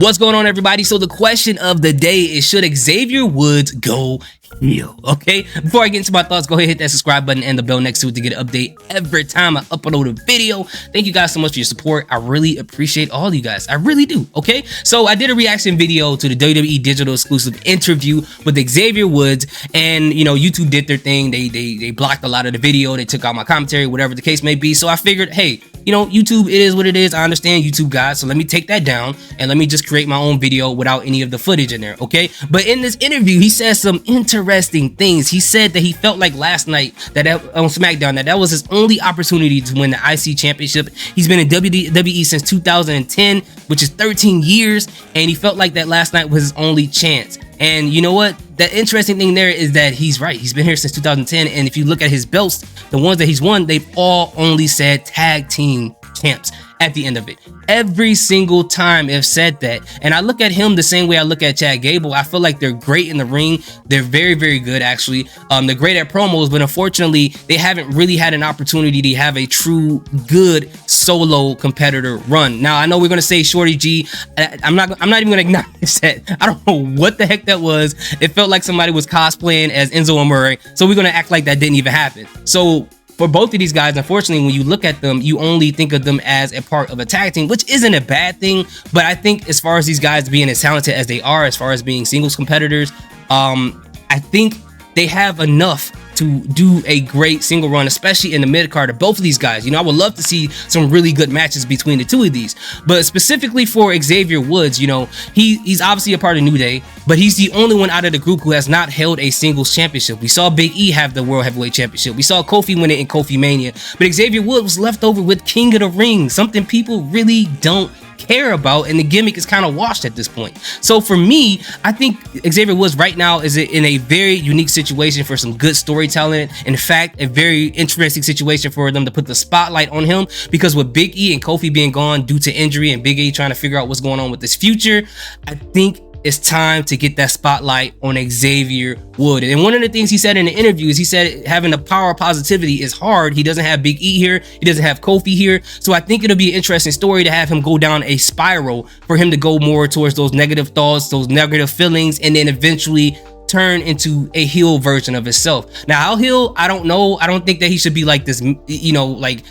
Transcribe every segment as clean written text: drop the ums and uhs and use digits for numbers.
What's going on, everybody? So the question of the day is, should Xavier Woods go heel? Okay, before I get into my thoughts, go ahead and hit that subscribe button and the bell next to it to get an update every time I upload a video. Thank you guys so much for your support. I really appreciate all you guys. I really do. Okay, so I did a reaction video to the WWE digital exclusive interview with Xavier Woods, and you know, YouTube did their thing. They blocked a lot of the video. They took out my commentary, whatever the case may be. So I figured, hey, you know, YouTube, it is what it is. I understand YouTube guys, so let me take that down and let me just create my own video without any of the footage in there. Okay, but in this interview, he says some interesting things. He said that he felt like last night that on SmackDown that was his only opportunity to win the IC championship. He's been in WWE since 2010, which is 13 years, and he felt like that last night was his only chance. And you know what? The interesting thing there is that he's right. He's been here since 2010, and if you look at his belts, the ones that he's won, they've all only said tag team champs at the end of it. Every single time they've said that. And I look at him the same way I look at Chad Gable. I feel like they're great in the ring. They're very, very good, actually. They're great at promos, but unfortunately, they haven't really had an opportunity to have a true good solo competitor run. Now, I know we're gonna say Shorty G. I'm not even gonna acknowledge that. I don't know what the heck that was. It felt like somebody was cosplaying as Enzo Amore, so we're gonna act like that didn't even happen. So for both of these guys, unfortunately, when you look at them, you only think of them as a part of a tag team, which isn't a bad thing. But I think as far as these guys being as talented as they are, as far as being singles competitors, I think they have enough to do a great single run, especially in the mid card of both of these guys. You know, I would love to see some really good matches between the two of these, but specifically for Xavier Woods, you know, he's obviously a part of New Day, but he's the only one out of the group who has not held a singles championship. We saw Big E have the World Heavyweight Championship. We saw Kofi win it in Kofi Mania, but Xavier Woods was left over with King of the Ring, something people really don't care about, and the gimmick is kind of washed at this point. So for me, I think Xavier Woods right now is in a very unique situation for some good storytelling. In fact, a very interesting situation for them to put the spotlight on him, because with Big E and Kofi being gone due to injury and Big E trying to figure out what's going on with his future, I think it's time to get that spotlight on Xavier Woods. And one of the things he said in the interview is he said having the power of positivity is hard. He doesn't have Big E here. He doesn't have Kofi here. So I think it'll be an interesting story to have him go down a spiral, for him to go more towards those negative thoughts, those negative feelings, and then eventually turn into a heel version of himself. Now, how heel, I don't know. I don't think that he should be like this, you know, like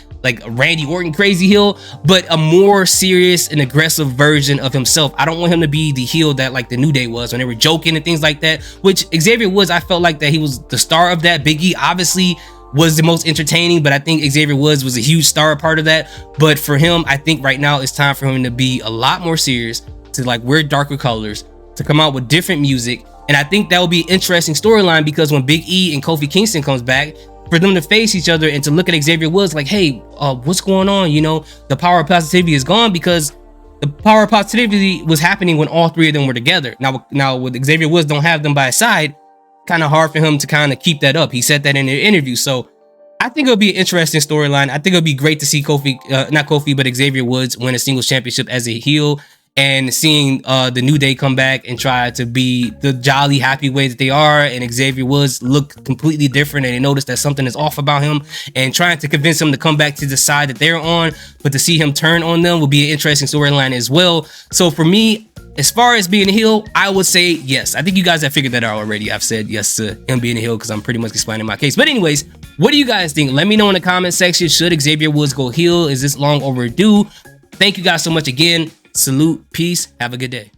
Randy Orton crazy heel, but a more serious and aggressive version of himself. I don't want him to be the heel that like the New Day was when they were joking and things like that, which Xavier Woods, I felt like that he was the star of that. Big E obviously was the most entertaining, but I think Xavier Woods was a huge star part of that. But for him, I think right now it's time for him to be a lot more serious, to like wear darker colors, to come out with different music. And I think that will be an interesting storyline, because when Big E and Kofi Kingston comes back, for them to face each other and to look at Xavier Woods like, hey, what's going on? You know, the power of positivity is gone, because the power of positivity was happening when all three of them were together. Now with Xavier Woods don't have them by his side, kind of hard for him to kind of keep that up. He said that in the interview. So I think it'll be an interesting storyline. I think it'll be great to see not Kofi, but Xavier Woods win a singles championship as a heel, and seeing the New Day come back and try to be the jolly, happy way that they are, and Xavier Woods look completely different, and they notice that something is off about him, and trying to convince him to come back to the side that they're on, but to see him turn on them will be an interesting storyline as well. So for me, as far as being a heel, I would say yes. I think you guys have figured that out already. I've said yes to him being a heel because I'm pretty much explaining my case. But anyways, what do you guys think? Let me know in the comment section. Should Xavier Woods go heel? Is this long overdue? Thank you guys so much again. Salute, peace, have a good day.